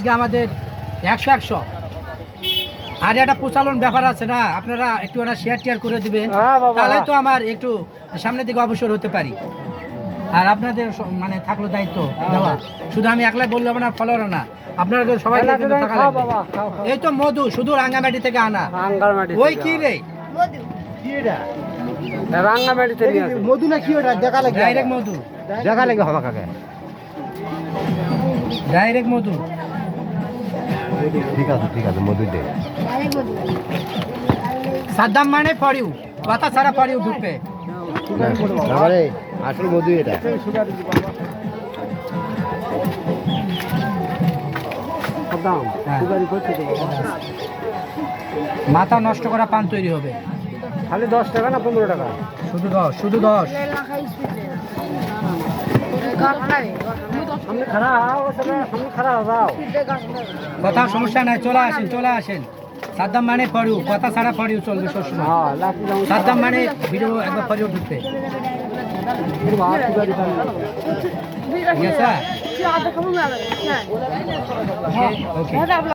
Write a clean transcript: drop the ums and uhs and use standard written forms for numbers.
আজকে আমাদের 100 আর একটা প্রচালন ব্যাপার আছে না, আপনারা একটু শেয়ার টিয়ার করে দিবেন, তাহলে তো আমার একটু সামনের দিকে অবসর হতে পারি। আর আপনাদের মানে থাকলো দায়িত্ব দেওয়া, শুধু আমি একলাই বললে হবে না, ফলোয়ার না, আপনারা সবাই থাকা লাগবে। এই তো মধু, শুধু রাঙ্গামাটি থেকে আনা। ওই কি রে রাঙ্গামাটি থেকে মধু না কি ওটা দেখা লাগে? ডাইরেক্ট মধু, দেখা লাগে হবা কাকে? ডাইরেক্ট মধু। ঠিক আছে মধু দে। সাদ্দাম মানে ফরিউ, কথা ছাড়া ফরিউ ঢুকবে। আরে আসল মধু এটা। মাথা নষ্ট করা পান তৈরি হবে। খালি 10 টাকা না 15 টাকা? শুধু 10, শুধু 10। কথা সমস্যা নাই, চলে আসেন চলে আসেন। সাদ্দাম মানে ফরিউ, কথা ছাড়া ফরিউ চলবে সবসময়। সাদ্দাম মানে ভিডিও একবার ফরিউ ঢুকবে। ঠিক আছে, ওকে।